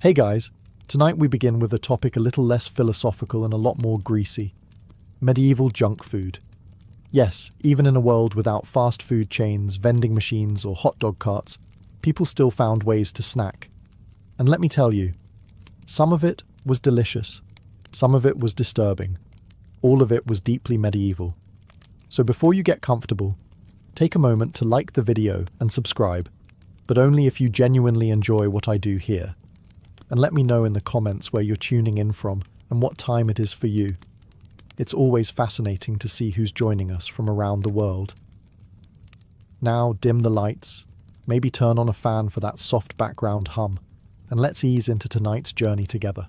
Hey guys, tonight we begin with a topic a little less philosophical and a lot more greasy. Medieval junk food. Yes, even in a world without fast food chains, vending machines or hot dog carts, people still found ways to snack. And let me tell you, some of it was delicious, some of it was disturbing, all of it was deeply medieval. So before you get comfortable, take a moment to like the video and subscribe, but only if you genuinely enjoy what I do here. And let me know in the comments where you're tuning in from and what time it is for you. It's always fascinating to see who's joining us from around the world. Now dim the lights, maybe turn on a fan for that soft background hum, and let's ease into tonight's journey together.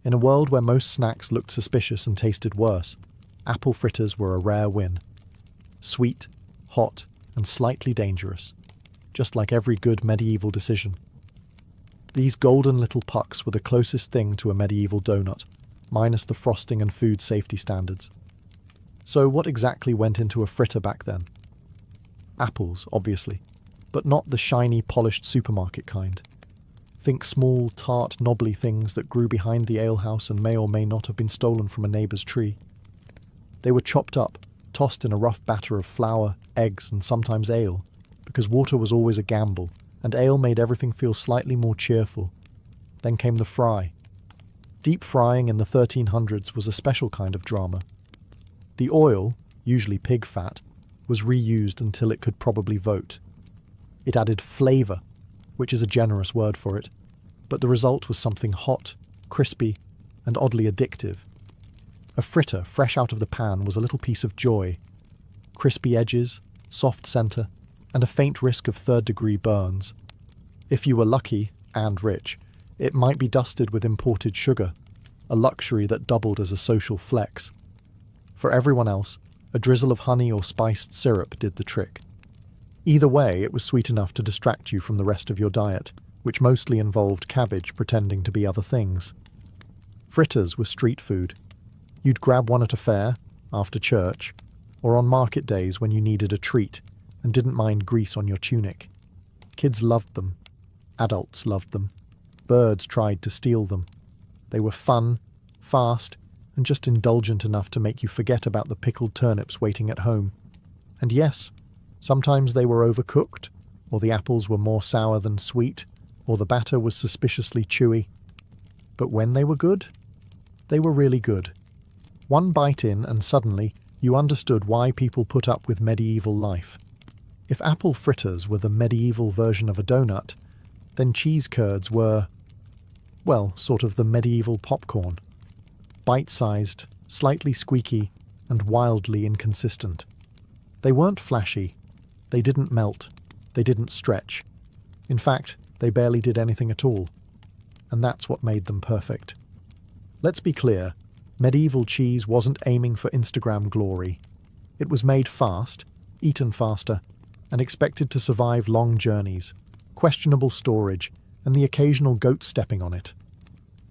In a world where most snacks looked suspicious and tasted worse, apple fritters were a rare win. Sweet, hot, and slightly dangerous, just like every good medieval decision. These golden little pucks were the closest thing to a medieval donut, minus the frosting and food safety standards. So what exactly went into a fritter back then? Apples, obviously, but not the shiny, polished supermarket kind. Think small, tart, knobbly things that grew behind the alehouse and may or may not have been stolen from a neighbour's tree. They were chopped up, tossed in a rough batter of flour, eggs, and sometimes ale, because water was always a gamble, and ale made everything feel slightly more cheerful. Then came the fry. Deep frying in the 1300s was a special kind of drama. The oil, usually pig fat, was reused until it could probably vote. It added flavour, which is a generous word for it, but the result was something hot, crispy, and oddly addictive. A fritter fresh out of the pan was a little piece of joy. Crispy edges, soft centre, and a faint risk of third-degree burns. If you were lucky, and rich, it might be dusted with imported sugar, a luxury that doubled as a social flex. For everyone else, a drizzle of honey or spiced syrup did the trick. Either way, it was sweet enough to distract you from the rest of your diet, which mostly involved cabbage pretending to be other things. Fritters were street food. You'd grab one at a fair, after church, or on market days when you needed a treat and didn't mind grease on your tunic. Kids loved them. Adults loved them. Birds tried to steal them. They were fun, fast, and just indulgent enough to make you forget about the pickled turnips waiting at home. And yes, sometimes they were overcooked, or the apples were more sour than sweet, or the batter was suspiciously chewy. But when they were good, they were really good. One bite in and suddenly you understood why people put up with medieval life. If apple fritters were the medieval version of a donut, then cheese curds were, well, sort of the medieval popcorn. Bite-sized, slightly squeaky, and wildly inconsistent. They weren't flashy. They didn't melt. They didn't stretch. In fact, they barely did anything at all. And that's what made them perfect. Let's be clear, medieval cheese wasn't aiming for Instagram glory. It was made fast, eaten faster, and expected to survive long journeys, questionable storage, and the occasional goat stepping on it.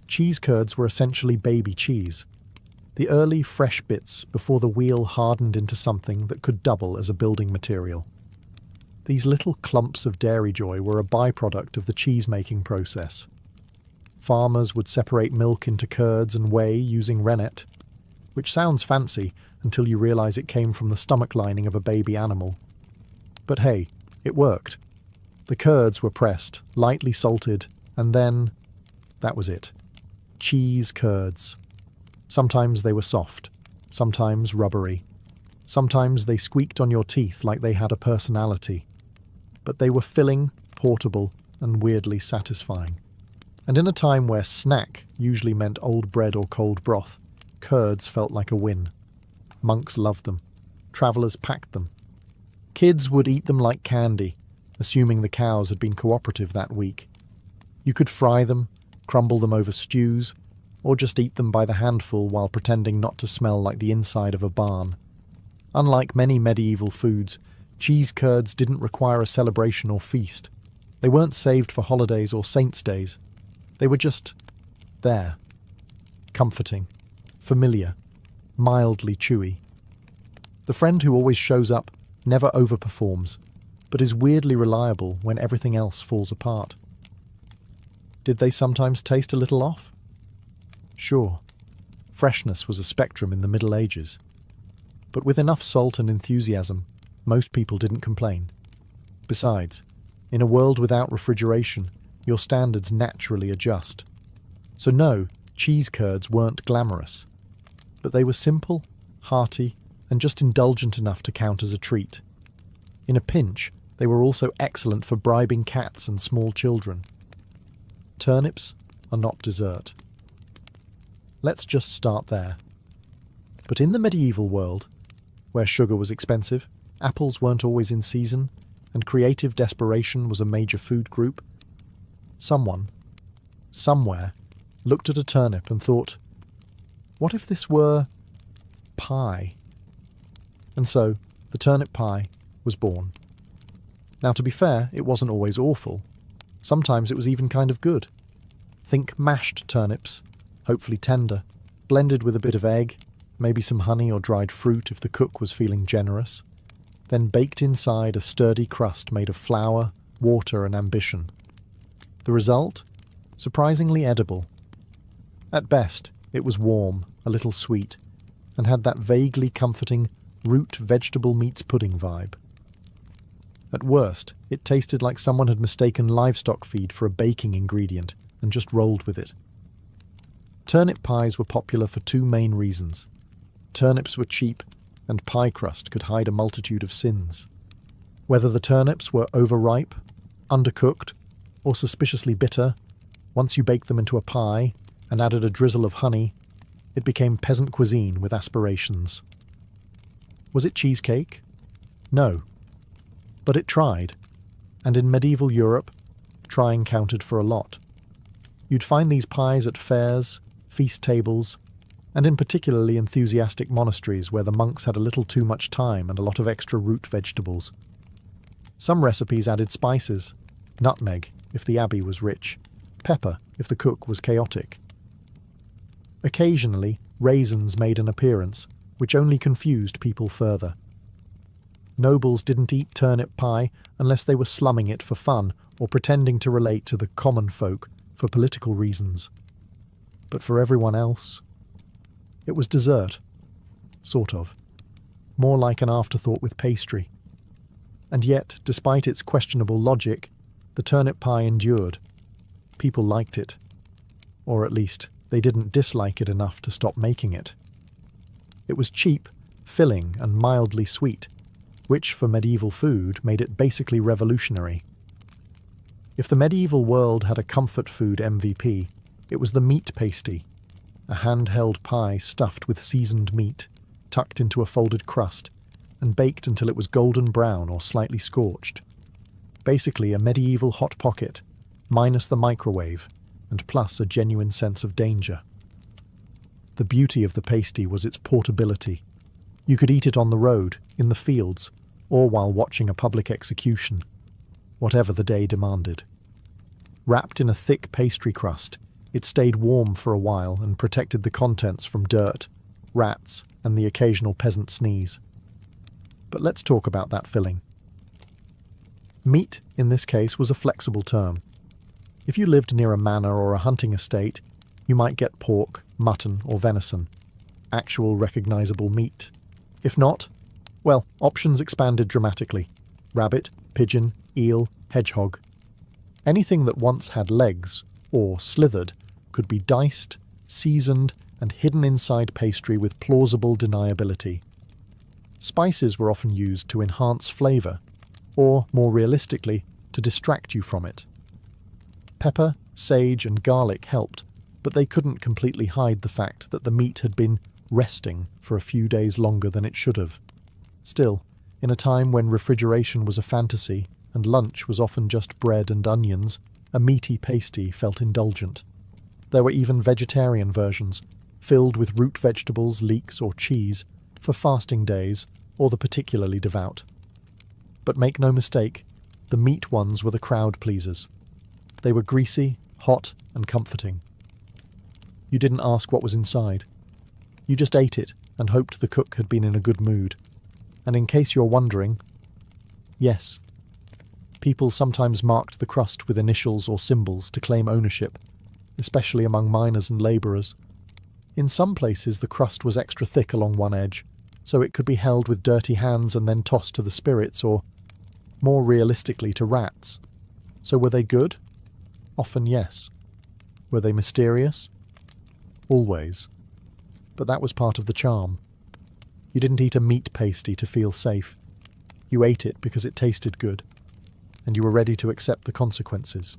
Cheese curds were essentially baby cheese. The early, fresh bits before the wheel hardened into something that could double as a building material. These little clumps of dairy joy were a byproduct of the cheese-making process. Farmers would separate milk into curds and whey using rennet, which sounds fancy until you realize it came from the stomach lining of a baby animal. But hey, it worked. The curds were pressed, lightly salted, and then that was it. Cheese curds. Sometimes they were soft, sometimes rubbery. Sometimes they squeaked on your teeth like they had a personality. But they were filling, portable, and weirdly satisfying. And in a time where snack usually meant old bread or cold broth, curds felt like a win. Monks loved them. Travellers packed them. Kids would eat them like candy, assuming the cows had been cooperative that week. You could fry them, crumble them over stews, or just eat them by the handful while pretending not to smell like the inside of a barn. Unlike many medieval foods, cheese curds didn't require a celebration or feast. They weren't saved for holidays or saints' days. They were just there. Comforting, familiar, mildly chewy. The friend who always shows up, never overperforms, but is weirdly reliable when everything else falls apart. Did they sometimes taste a little off? Sure, freshness was a spectrum in the Middle Ages. But with enough salt and enthusiasm, most people didn't complain. Besides, in a world without refrigeration, your standards naturally adjust. So no, cheese curds weren't glamorous. But they were simple, hearty, and just indulgent enough to count as a treat. In a pinch, they were also excellent for bribing cats and small children. Turnips are not dessert. Let's just start there. But in the medieval world, where sugar was expensive, apples weren't always in season, and creative desperation was a major food group, someone, somewhere, looked at a turnip and thought, what if this were pie? And so, the turnip pie was born. Now, to be fair, it wasn't always awful. Sometimes it was even kind of good. Think mashed turnips, hopefully tender, blended with a bit of egg, maybe some honey or dried fruit if the cook was feeling generous, then baked inside a sturdy crust made of flour, water and ambition. The result? Surprisingly edible. At best, it was warm, a little sweet, and had that vaguely comforting root vegetable meats pudding vibe. At worst, it tasted like someone had mistaken livestock feed for a baking ingredient and just rolled with it. Turnip pies were popular for two main reasons. Turnips were cheap, and pie crust could hide a multitude of sins. Whether the turnips were overripe, undercooked, or suspiciously bitter, once you baked them into a pie and added a drizzle of honey, it became peasant cuisine with aspirations. Was it cheesecake? No. But it tried, and in medieval Europe, trying counted for a lot. You'd find these pies at fairs, feast tables, and in particularly enthusiastic monasteries where the monks had a little too much time and a lot of extra root vegetables. Some recipes added spices, nutmeg if the abbey was rich, pepper if the cook was chaotic. Occasionally, raisins made an appearance, which only confused people further. Nobles didn't eat turnip pie unless they were slumming it for fun or pretending to relate to the common folk for political reasons. But for everyone else, it was dessert. Sort of. More like an afterthought with pastry. And yet, despite its questionable logic, the turnip pie endured. People liked it. Or at least, they didn't dislike it enough to stop making it. It was cheap, filling, and mildly sweet, which, for medieval food, made it basically revolutionary. If the medieval world had a comfort food MVP, it was the meat pasty, a handheld pie stuffed with seasoned meat, tucked into a folded crust, and baked until it was golden brown or slightly scorched. Basically a medieval hot pocket, minus the microwave, and plus a genuine sense of danger. The beauty of the pasty was its portability. You could eat it on the road, in the fields, or while watching a public execution, whatever the day demanded. Wrapped in a thick pastry crust, it stayed warm for a while and protected the contents from dirt, rats, and the occasional peasant sneeze. But let's talk about that filling. Meat, in this case, was a flexible term. If you lived near a manor or a hunting estate, you might get pork, mutton, or venison, actual recognizable meat. If not, well, options expanded dramatically. Rabbit, pigeon, eel, hedgehog. Anything that once had legs, or slithered, could be diced, seasoned, and hidden inside pastry with plausible deniability. Spices were often used to enhance flavour, or, more realistically, to distract you from it. Pepper, sage, and garlic helped, but they couldn't completely hide the fact that the meat had been resting for a few days longer than it should have. Still, in a time when refrigeration was a fantasy and lunch was often just bread and onions, a meaty pasty felt indulgent. There were even vegetarian versions, filled with root vegetables, leeks, or cheese, for fasting days or the particularly devout. But make no mistake, the meat ones were the crowd pleasers. They were greasy, hot, and comforting. You didn't ask what was inside. You just ate it and hoped the cook had been in a good mood. And in case you're wondering, yes, People sometimes marked the crust with initials or symbols to claim ownership, especially among miners and labourers. In some places the crust was extra thick along one edge, so it could be held with dirty hands and then tossed to the spirits, or, more realistically, to rats. So were they good? Often yes. Were they mysterious? Always. But that was part of the charm. You didn't eat a meat pasty to feel safe. You ate it because it tasted good, and you were ready to accept the consequences.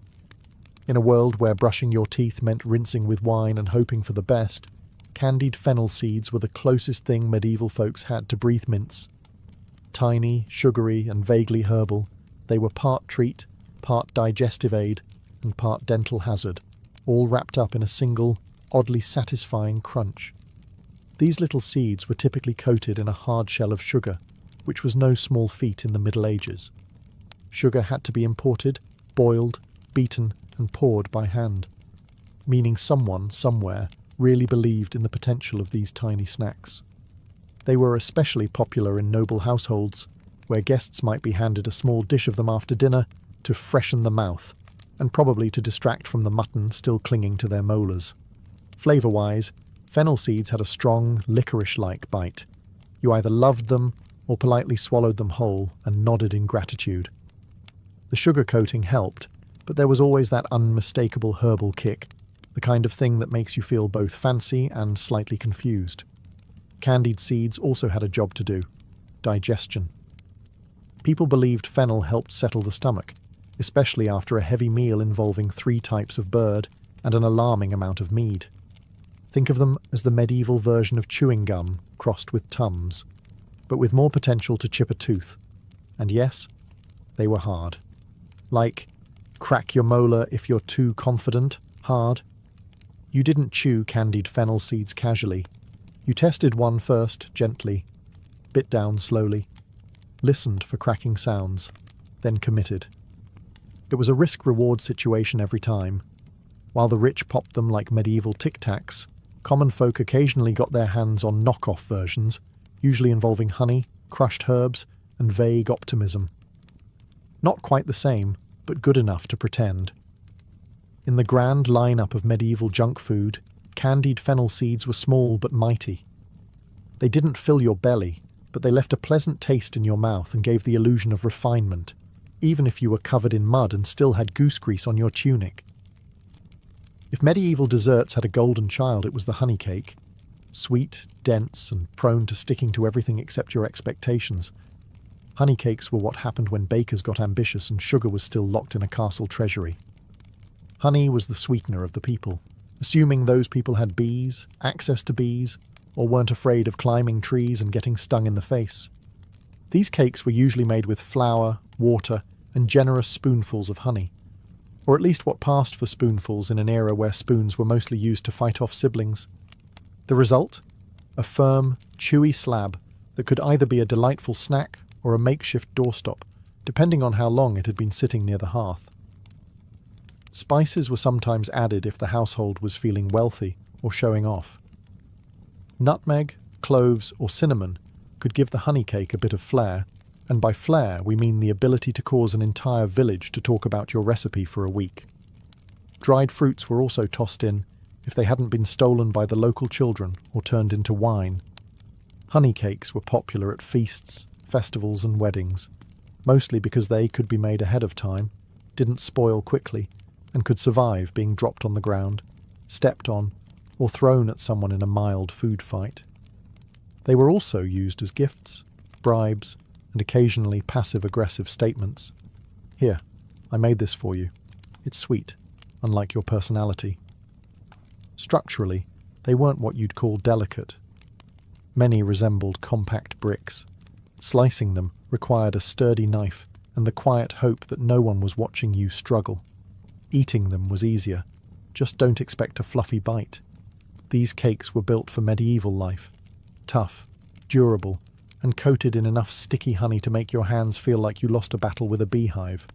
In a world where brushing your teeth meant rinsing with wine and hoping for the best, candied fennel seeds were the closest thing medieval folks had to breath mints. Tiny, sugary, and vaguely herbal, they were part treat, part digestive aid, and part dental hazard, all wrapped up in a single, oddly satisfying crunch. These little seeds were typically coated in a hard shell of sugar, which was no small feat in the Middle Ages. Sugar had to be imported, boiled, beaten, and poured by hand, meaning someone, somewhere, really believed in the potential of these tiny snacks. They were especially popular in noble households, where guests might be handed a small dish of them after dinner to freshen the mouth, and probably to distract from the mutton still clinging to their molars. Flavour-wise, fennel seeds had a strong, licorice-like bite. You either loved them or politely swallowed them whole and nodded in gratitude. The sugar coating helped, but there was always that unmistakable herbal kick, the kind of thing that makes you feel both fancy and slightly confused. Candied seeds also had a job to do: digestion. People believed fennel helped settle the stomach, especially after a heavy meal involving 3 types of bird and an alarming amount of mead. Think of them as the medieval version of chewing gum crossed with Tums, but with more potential to chip a tooth. And yes, they were hard. Like, crack your molar if you're too confident, hard. You didn't chew candied fennel seeds casually. You tested one first, gently, bit down slowly, listened for cracking sounds, then committed. It was a risk-reward situation every time. While the rich popped them like medieval tic-tacs, common folk occasionally got their hands on knock-off versions, usually involving honey, crushed herbs, and vague optimism. Not quite the same, but good enough to pretend. In the grand lineup of medieval junk food, candied fennel seeds were small but mighty. They didn't fill your belly, but they left a pleasant taste in your mouth and gave the illusion of refinement, even if you were covered in mud and still had goose grease on your tunic. If medieval desserts had a golden child, it was the honey cake. Sweet, dense, and prone to sticking to everything except your expectations. Honey cakes were what happened when bakers got ambitious and sugar was still locked in a castle treasury. Honey was the sweetener of the people, assuming those people had bees, access to bees, or weren't afraid of climbing trees and getting stung in the face. These cakes were usually made with flour, water, and generous spoonfuls of honey, or at least what passed for spoonfuls in an era where spoons were mostly used to fight off siblings. The result? A firm, chewy slab that could either be a delightful snack or a makeshift doorstop, depending on how long it had been sitting near the hearth. Spices were sometimes added if the household was feeling wealthy or showing off. Nutmeg, cloves, or cinnamon could give the honey cake a bit of flair, and by flair we mean the ability to cause an entire village to talk about your recipe for a week. Dried fruits were also tossed in if they hadn't been stolen by the local children or turned into wine. Honey cakes were popular at feasts, festivals, and weddings, mostly because they could be made ahead of time, didn't spoil quickly, and could survive being dropped on the ground, stepped on, or thrown at someone in a mild food fight. They were also used as gifts, bribes, and occasionally passive-aggressive statements. Here, I made this for you. It's sweet, unlike your personality. Structurally, they weren't what you'd call delicate. Many resembled compact bricks. Slicing them required a sturdy knife and the quiet hope that no one was watching you struggle. Eating them was easier. Just don't expect a fluffy bite. These cakes were built for medieval life. Tough, durable, and coated in enough sticky honey to make your hands feel like you lost a battle with a beehive.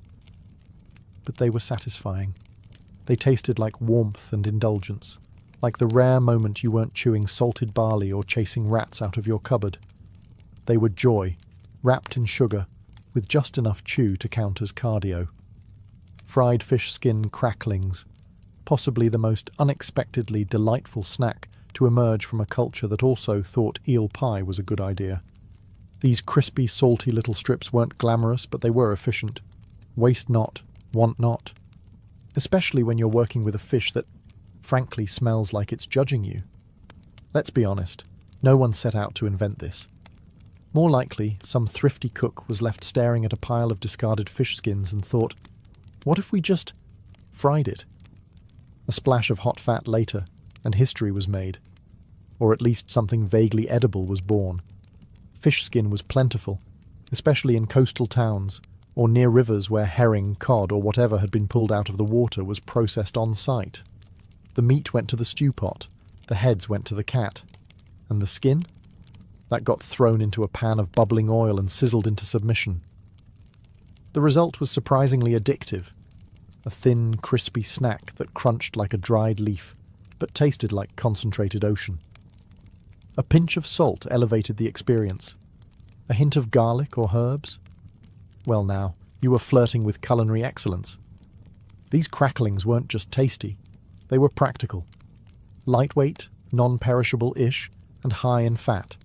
But they were satisfying. They tasted like warmth and indulgence, like the rare moment you weren't chewing salted barley or chasing rats out of your cupboard. They were joy, wrapped in sugar, with just enough chew to count as cardio. Fried fish skin cracklings, possibly the most unexpectedly delightful snack to emerge from a culture that also thought eel pie was a good idea. These crispy, salty little strips weren't glamorous, but they were efficient. Waste not, want not. Especially when you're working with a fish that, frankly, smells like it's judging you. Let's be honest, no one set out to invent this. More likely, some thrifty cook was left staring at a pile of discarded fish skins and thought, what if we just fried it? A splash of hot fat later, and history was made. Or at least something vaguely edible was born. Fish skin was plentiful, especially in coastal towns, or near rivers where herring, cod, or whatever had been pulled out of the water was processed on site. The meat went to the stew pot, the heads went to the cat, and the skin? That got thrown into a pan of bubbling oil and sizzled into submission. The result was surprisingly addictive. A thin, crispy snack that crunched like a dried leaf, but tasted like concentrated ocean. A pinch of salt elevated the experience. A hint of garlic or herbs? Well now, you were flirting with culinary excellence. These cracklings weren't just tasty, they were practical. Lightweight, non-perishable-ish, and high in fat.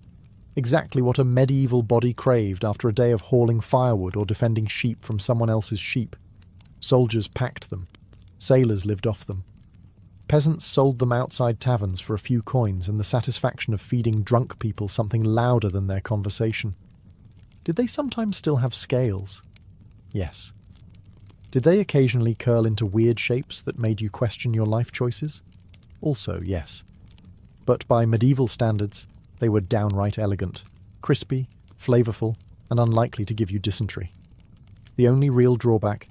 Exactly what a medieval body craved after a day of hauling firewood or defending sheep from someone else's sheep. Soldiers packed them. Sailors lived off them. Peasants sold them outside taverns for a few coins and the satisfaction of feeding drunk people something louder than their conversation. Did they sometimes still have scales? Yes. Did they occasionally curl into weird shapes that made you question your life choices? Also, yes. But by medieval standards, they were downright elegant, crispy, flavourful, and unlikely to give you dysentery. The only real drawback?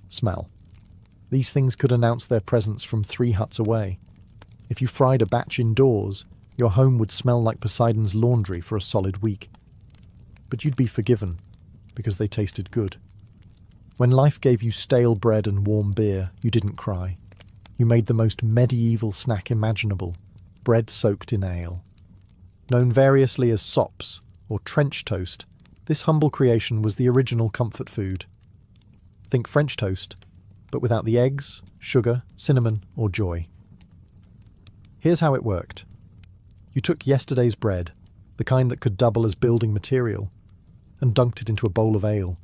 Smell. These things could announce their presence from 3 huts away. If you fried a batch indoors, your home would smell like Poseidon's laundry for a solid week. But you'd be forgiven, because they tasted good. When life gave you stale bread and warm beer, you didn't cry. You made the most medieval snack imaginable, bread soaked in ale. Known variously as sops or trench toast, this humble creation was the original comfort food. Think French toast, but without the eggs, sugar, cinnamon, or joy. Here's how it worked. You took yesterday's bread, the kind that could double as building material, and dunked it into a bowl of ale.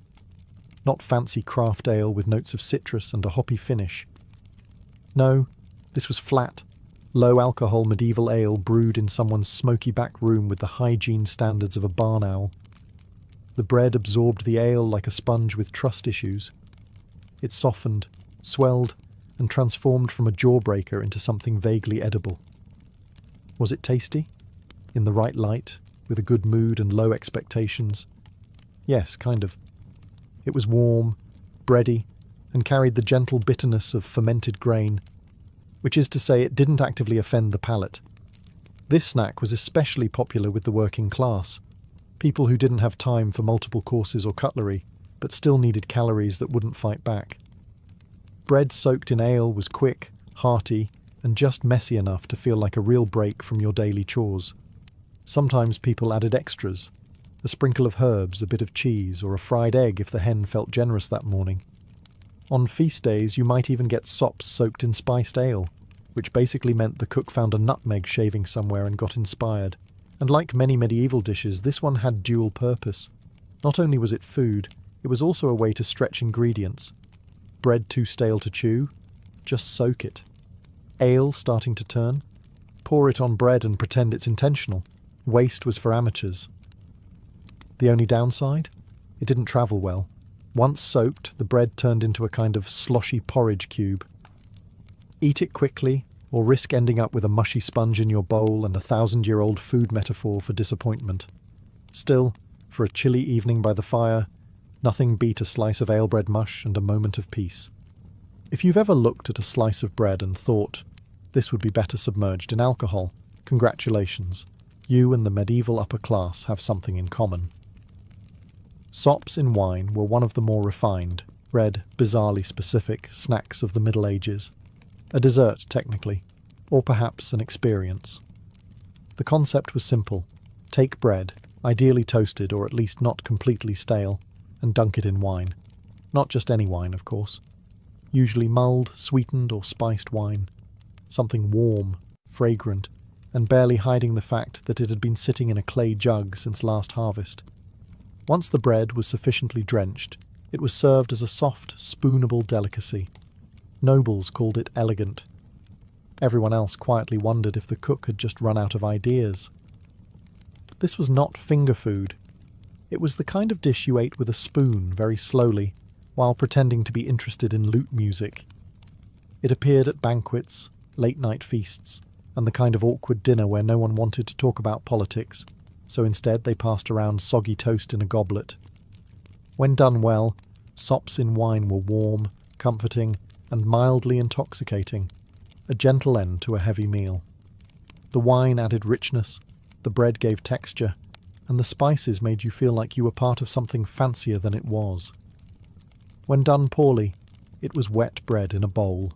Not fancy craft ale with notes of citrus and a hoppy finish. No, this was flat, low-alcohol medieval ale brewed in someone's smoky back room with the hygiene standards of a barn owl. The bread absorbed the ale like a sponge with trust issues. It softened, swelled, and transformed from a jawbreaker into something vaguely edible. Was it tasty? In the right light, with a good mood and low expectations? Yes, kind of. It was warm, bready, and carried the gentle bitterness of fermented grain, which is to say it didn't actively offend the palate. This snack was especially popular with the working class, people who didn't have time for multiple courses or cutlery, but still needed calories that wouldn't fight back. Bread soaked in ale was quick, hearty, and just messy enough to feel like a real break from your daily chores. Sometimes people added extras, a sprinkle of herbs, a bit of cheese, or a fried egg if the hen felt generous that morning. On feast days, you might even get sops soaked in spiced ale, which basically meant the cook found a nutmeg shaving somewhere and got inspired. And like many medieval dishes, this one had dual purpose. Not only was it food, it was also a way to stretch ingredients. Bread too stale to chew? Just soak it. Ale starting to turn? Pour it on bread and pretend it's intentional. Waste was for amateurs. The only downside? It didn't travel well. Once soaked, the bread turned into a kind of sloshy porridge cube. Eat it quickly, or risk ending up with a mushy sponge in your bowl and a 1,000-year-old food metaphor for disappointment. Still, for a chilly evening by the fire, nothing beat a slice of ale-bread mush and a moment of peace. If you've ever looked at a slice of bread and thought, this would be better submerged in alcohol, congratulations. You and the medieval upper class have something in common. Sops in wine were one of the more refined, red, bizarrely specific snacks of the Middle Ages. A dessert, technically, or perhaps an experience. The concept was simple. Take bread, ideally toasted or at least not completely stale, and dunk it in wine. Not just any wine, of course. Usually mulled, sweetened or spiced wine. Something warm, fragrant, and barely hiding the fact that it had been sitting in a clay jug since last harvest. Once the bread was sufficiently drenched, it was served as a soft, spoonable delicacy. Nobles called it elegant. Everyone else quietly wondered if the cook had just run out of ideas. This was not finger food. It was the kind of dish you ate with a spoon very slowly, while pretending to be interested in lute music. It appeared at banquets, late-night feasts, and the kind of awkward dinner where no one wanted to talk about politics, so instead they passed around soggy toast in a goblet. When done well, sops in wine were warm, comforting, and mildly intoxicating, a gentle end to a heavy meal. The wine added richness, the bread gave texture, and the spices made you feel like you were part of something fancier than it was. When done poorly, it was wet bread in a bowl.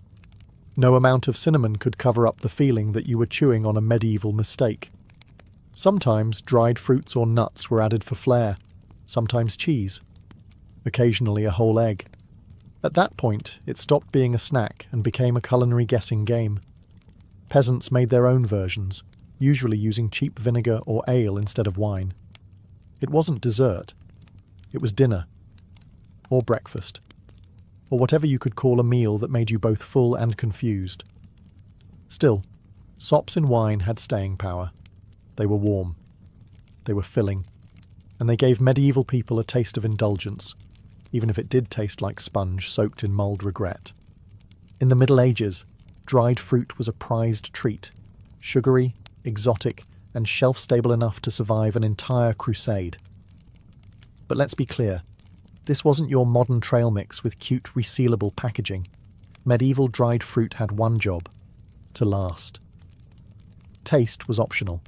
No amount of cinnamon could cover up the feeling that you were chewing on a medieval mistake. Sometimes dried fruits or nuts were added for flair, sometimes cheese, occasionally a whole egg. At that point, it stopped being a snack and became a culinary guessing game. Peasants made their own versions, usually using cheap vinegar or ale instead of wine. It wasn't dessert. It was dinner. Or breakfast. Or whatever you could call a meal that made you both full and confused. Still, sops in wine had staying power. They were warm. They were filling. And they gave medieval people a taste of indulgence, even if it did taste like sponge soaked in mulled regret. In the Middle Ages, dried fruit was a prized treat, sugary, exotic, and shelf-stable enough to survive an entire crusade. But let's be clear, this wasn't your modern trail mix with cute resealable packaging. Medieval dried fruit had one job: to last. Taste was optional.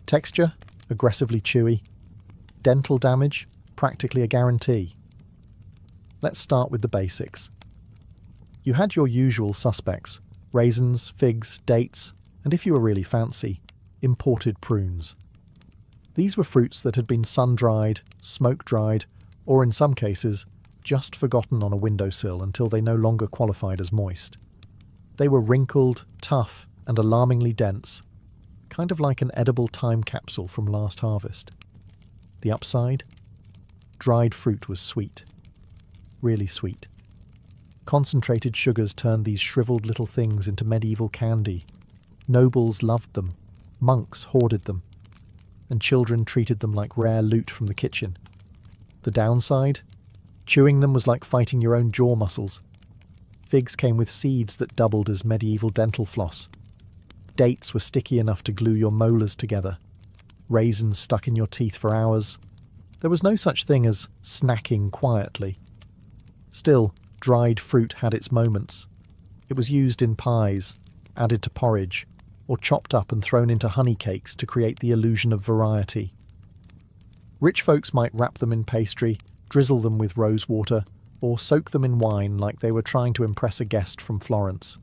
Texture, aggressively chewy. Dental damage, practically a guarantee. Let's start with the basics. You had your usual suspects: raisins, figs, dates, and if you were really fancy, imported prunes. These were fruits that had been sun-dried, smoke-dried, or in some cases, just forgotten on a windowsill until they no longer qualified as moist. They were wrinkled, tough, and alarmingly dense, kind of like an edible time capsule from last harvest. The upside? Dried fruit was sweet. Really sweet. Concentrated sugars turned these shriveled little things into medieval candy. Nobles loved them, monks hoarded them, and children treated them like rare loot from the kitchen. The downside? Chewing them was like fighting your own jaw muscles. Figs came with seeds that doubled as medieval dental floss. Dates were sticky enough to glue your molars together. Raisins stuck in your teeth for hours. There was no such thing as snacking quietly. Still, dried fruit had its moments. It was used in pies, added to porridge, or chopped up and thrown into honey cakes to create the illusion of variety. Rich folks might wrap them in pastry, drizzle them with rose water, or soak them in wine like they were trying to impress a guest from Florence.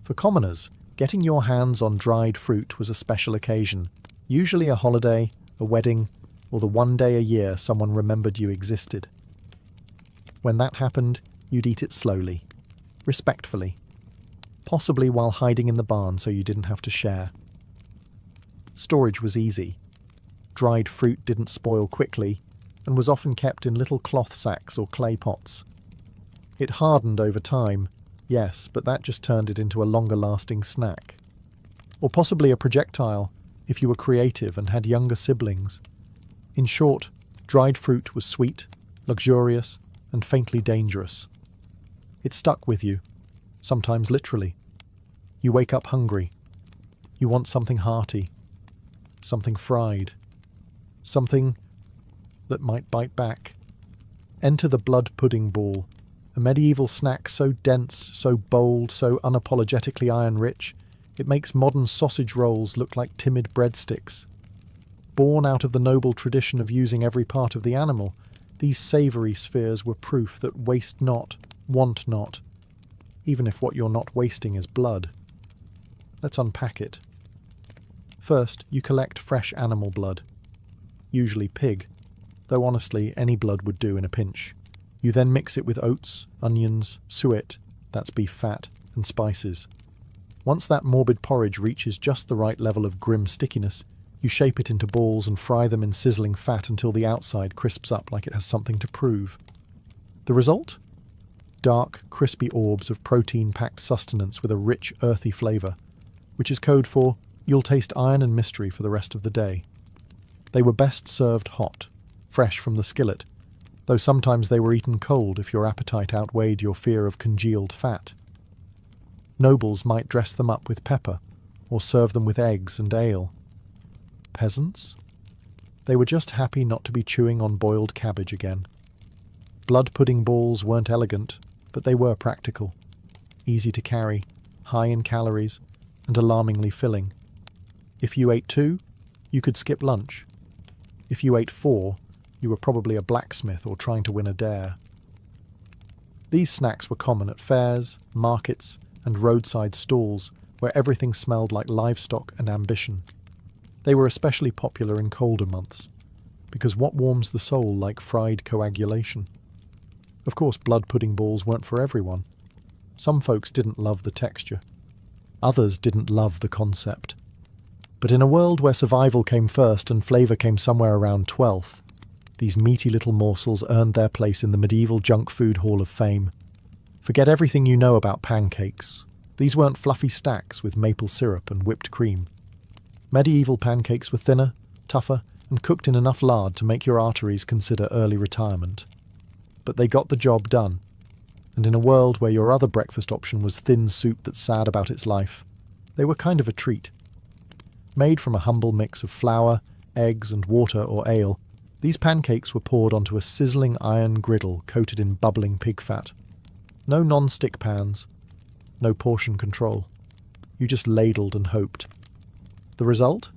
For commoners, getting your hands on dried fruit was a special occasion, usually a holiday, a wedding, or the one day a year someone remembered you existed. When that happened, you'd eat it slowly, respectfully, possibly while hiding in the barn so you didn't have to share. Storage was easy. Dried fruit didn't spoil quickly and was often kept in little cloth sacks or clay pots. It hardened over time, yes, but that just turned it into a longer-lasting snack. Or possibly a projectile, if you were creative and had younger siblings. In short, dried fruit was sweet, luxurious, and faintly dangerous. It stuck with you, sometimes literally. You wake up hungry. You want something hearty, something fried, something that might bite back. Enter the blood pudding ball, a medieval snack so dense, so bold, so unapologetically iron-rich, it makes modern sausage rolls look like timid breadsticks. Born out of the noble tradition of using every part of the animal, these savoury spheres were proof that waste not, want not, even if what you're not wasting is blood. Let's unpack it. First, you collect fresh animal blood, usually pig. though honestly, any blood would do in a pinch. You then mix it with oats, onions, suet, that's beef fat, and spices. Once that morbid porridge reaches just the right level of grim stickiness, you shape it into balls and fry them in sizzling fat until the outside crisps up like it has something to prove. The result? Dark, crispy orbs of protein-packed sustenance with a rich, earthy flavour, which is code for, you'll taste iron and mystery for the rest of the day. They were best served hot, fresh from the skillet, though sometimes they were eaten cold if your appetite outweighed your fear of congealed fat. Nobles might dress them up with pepper, or serve them with eggs and ale. Peasants? They were just happy not to be chewing on boiled cabbage again. Blood pudding balls weren't elegant, but they were practical. Easy to carry, high in calories, and alarmingly filling. If you ate 2, you could skip lunch. If you ate 4, you were probably a blacksmith or trying to win a dare. These snacks were common at fairs, markets, and roadside stalls where everything smelled like livestock and ambition. They were especially popular in colder months, because what warms the soul like fried coagulation? Of course, blood pudding balls weren't for everyone. Some folks didn't love the texture. Others didn't love the concept. But in a world where survival came first and flavour came somewhere around 12th, these meaty little morsels earned their place in the medieval junk food hall of fame. Forget everything you know about pancakes. These weren't fluffy stacks with maple syrup and whipped cream. Medieval pancakes were thinner, tougher, and cooked in enough lard to make your arteries consider early retirement. But they got the job done, and in a world where your other breakfast option was thin soup that's sad about its life, they were kind of a treat. Made from a humble mix of flour, eggs, and water or ale, these pancakes were poured onto a sizzling iron griddle coated in bubbling pig fat. No non-stick pans, no portion control. You just ladled and hoped. The result?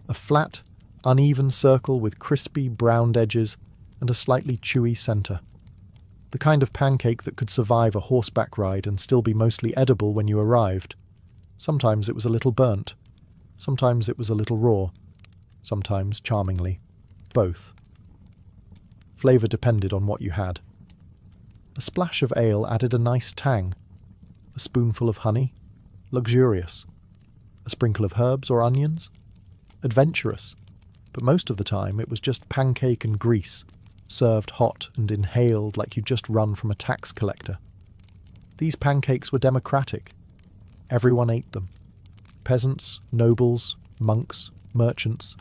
A flat, uneven circle with crispy, browned edges and a slightly chewy centre. The kind of pancake that could survive a horseback ride and still be mostly edible when you arrived. Sometimes it was a little burnt. Sometimes it was a little raw. Sometimes, charmingly, both. Flavour depended on what you had. A splash of ale added a nice tang. A spoonful of honey? Luxurious. A sprinkle of herbs or onions? Adventurous. But most of the time it was just pancake and grease, served hot and inhaled like you'd just run from a tax collector. These pancakes were democratic. Everyone ate them. Peasants, nobles, monks, merchants.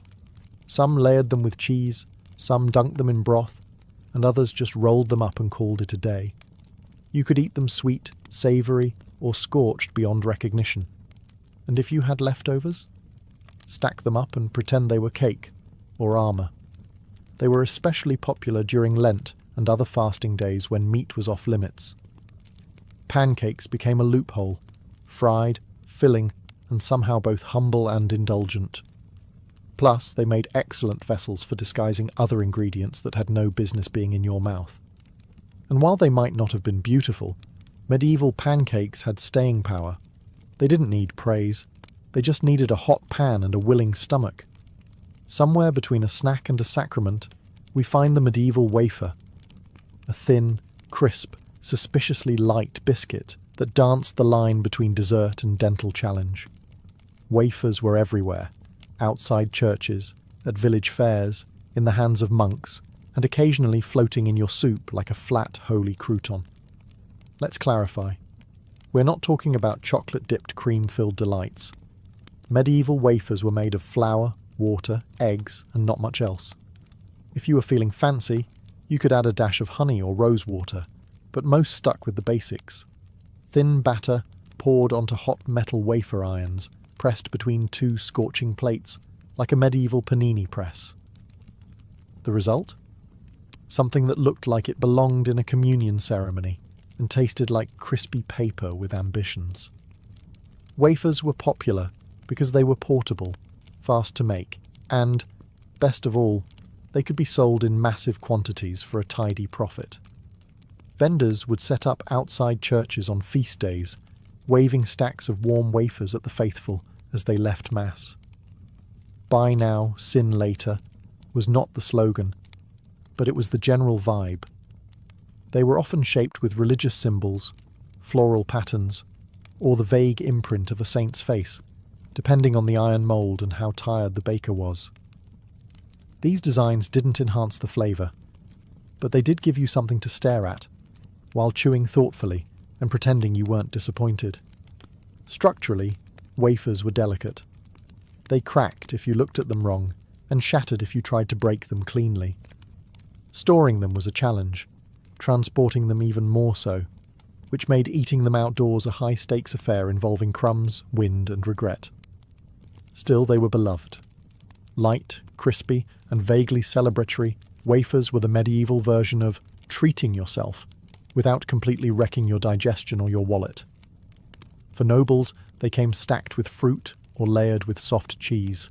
Some layered them with cheese, some dunked them in broth, and others just rolled them up and called it a day. You could eat them sweet, savoury, or scorched beyond recognition. And if you had leftovers, stack them up and pretend they were cake or armour. They were especially popular during Lent and other fasting days when meat was off limits. Pancakes became a loophole, fried, filling, and somehow both humble and indulgent. Plus, they made excellent vessels for disguising other ingredients that had no business being in your mouth. And while they might not have been beautiful, medieval pancakes had staying power. They didn't need praise. They just needed a hot pan and a willing stomach. Somewhere between a snack and a sacrament, we find the medieval wafer, a thin, crisp, suspiciously light biscuit that danced the line between dessert and dental challenge. Wafers were everywhere, outside churches, at village fairs, in the hands of monks, and occasionally floating in your soup like a flat, holy crouton. Let's clarify. We're not talking about chocolate-dipped cream-filled delights. Medieval wafers were made of flour, water, eggs, and not much else. If you were feeling fancy, you could add a dash of honey or rose water, but most stuck with the basics. Thin batter poured onto hot metal wafer irons, pressed between two scorching plates, like a medieval panini press. The result? Something that looked like it belonged in a communion ceremony, and tasted like crispy paper with ambitions. Wafers were popular because they were portable, fast to make, and, best of all, they could be sold in massive quantities for a tidy profit. Vendors would set up outside churches on feast days, waving stacks of warm wafers at the faithful as they left Mass. Buy now, sin later was not the slogan. but it was the general vibe. They were often shaped with religious symbols, floral patterns, or the vague imprint of a saint's face, depending on the iron mould and how tired the baker was. These designs didn't enhance the flavour, but they did give you something to stare at, while chewing thoughtfully and pretending you weren't disappointed. Structurally, wafers were delicate. They cracked if you looked at them wrong, and shattered if you tried to break them cleanly. Storing them was a challenge, transporting them even more so, which made eating them outdoors a high-stakes affair involving crumbs, wind, and regret. Still, they were beloved. Light, crispy, and vaguely celebratory, wafers were the medieval version of treating yourself, without completely wrecking your digestion or your wallet. For nobles, they came stacked with fruit or layered with soft cheese.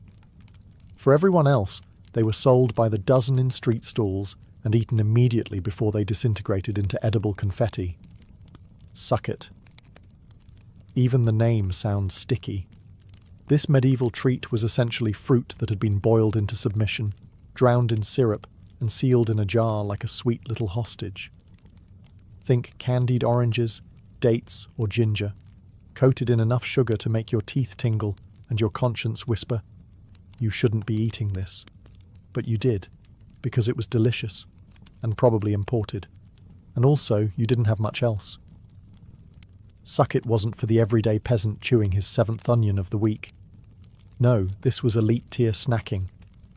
For everyone else, they were sold by the dozen in street stalls and eaten immediately before they disintegrated into edible confetti. Suck it. Even the name sounds sticky. This medieval treat was essentially fruit that had been boiled into submission, drowned in syrup, and sealed in a jar like a sweet little hostage. Think candied oranges, dates, or ginger, coated in enough sugar to make your teeth tingle and your conscience whisper, "You shouldn't be eating this." But you did, because it was delicious, and probably imported, and also you didn't have much else. Suck it wasn't for the everyday peasant chewing his 7th onion of the week. No, this was elite-tier snacking,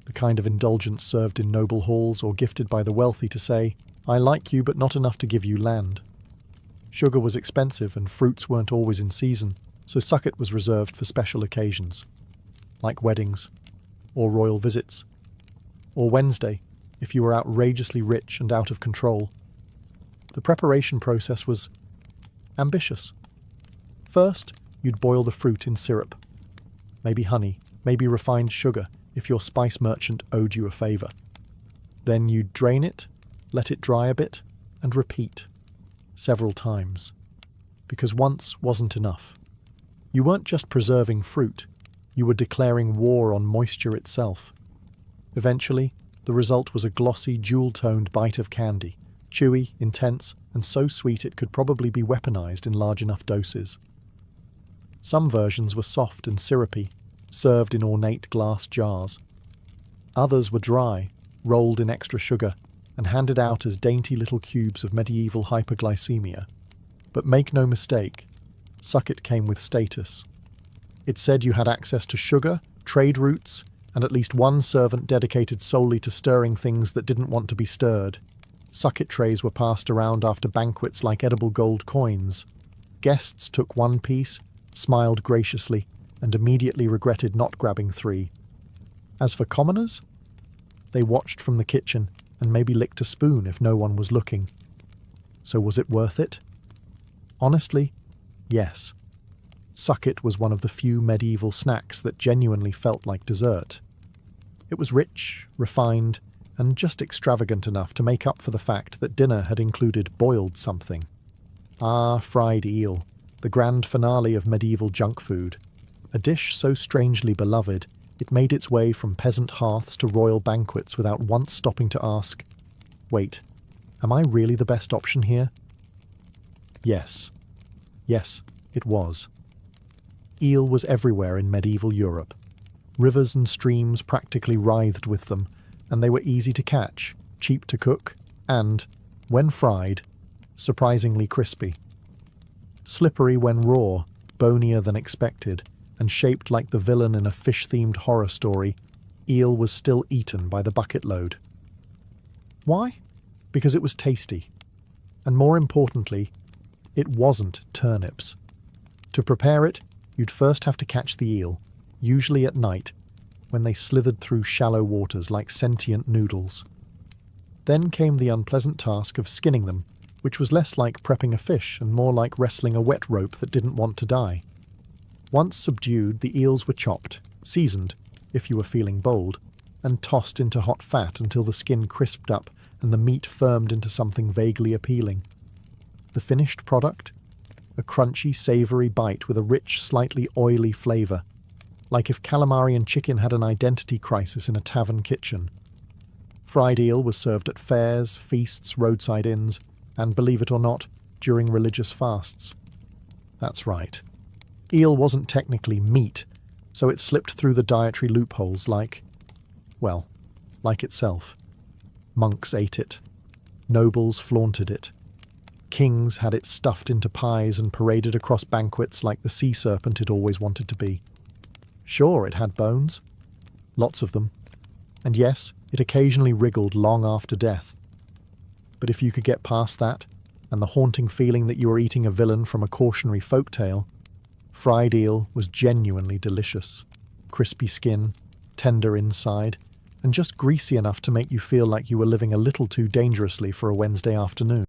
the kind of indulgence served in noble halls or gifted by the wealthy to say, "I like you but not enough to give you land." Sugar was expensive and fruits weren't always in season, so suck it was reserved for special occasions, like weddings, or royal visits, or Wednesday, if you were outrageously rich and out of control. The preparation process was ambitious. First, you'd boil the fruit in syrup. Maybe honey, maybe refined sugar, if your spice merchant owed you a favour. Then you'd drain it, let it dry a bit, and repeat. Several times. Because once wasn't enough. You weren't just preserving fruit, you were declaring war on moisture itself. Eventually, the result was a glossy, jewel-toned bite of candy, chewy, intense, and so sweet it could probably be weaponized in large enough doses. Some versions were soft and syrupy, served in ornate glass jars. Others were dry, rolled in extra sugar, and handed out as dainty little cubes of medieval hyperglycemia. But make no mistake, suck it came with status. It said you had access to sugar, trade routes, and at least one servant dedicated solely to stirring things that didn't want to be stirred. Suck it trays were passed around after banquets like edible gold coins. Guests took one piece, smiled graciously, and immediately regretted not grabbing 3. As for commoners, they watched from the kitchen and maybe licked a spoon if no one was looking. So was it worth it? Honestly, yes. Suck it was one of the few medieval snacks that genuinely felt like dessert. It was rich, refined, and just extravagant enough to make up for the fact that dinner had included boiled something. Ah, fried eel, the grand finale of medieval junk food. A dish so strangely beloved, it made its way from peasant hearths to royal banquets without once stopping to ask, "Wait, am I really the best option here?" Yes. Yes, it was. Eel was everywhere in medieval Europe. Rivers and streams practically writhed with them, and they were easy to catch, cheap to cook, and, when fried, surprisingly crispy. Slippery when raw, bonier than expected, and shaped like the villain in a fish-themed horror story, eel was still eaten by the bucket load. Why? Because it was tasty. And more importantly, it wasn't turnips. To prepare it, you'd first have to catch the eel, usually at night, when they slithered through shallow waters like sentient noodles. Then came the unpleasant task of skinning them, which was less like prepping a fish and more like wrestling a wet rope that didn't want to die. Once subdued, the eels were chopped, seasoned, if you were feeling bold, and tossed into hot fat until the skin crisped up and the meat firmed into something vaguely appealing. The finished product? A crunchy, savoury bite with a rich, slightly oily flavour, like if calamari and chicken had an identity crisis in a tavern kitchen. Fried eel was served at fairs, feasts, roadside inns, and, believe it or not, during religious fasts. That's right. Eel wasn't technically meat, so it slipped through the dietary loopholes like itself. Monks ate it. Nobles flaunted it. Kings had it stuffed into pies and paraded across banquets like the sea serpent it always wanted to be. Sure, it had bones. Lots of them. And yes, it occasionally wriggled long after death. But if you could get past that, and the haunting feeling that you were eating a villain from a cautionary folk tale, fried eel was genuinely delicious. Crispy skin, tender inside, and just greasy enough to make you feel like you were living a little too dangerously for a Wednesday afternoon.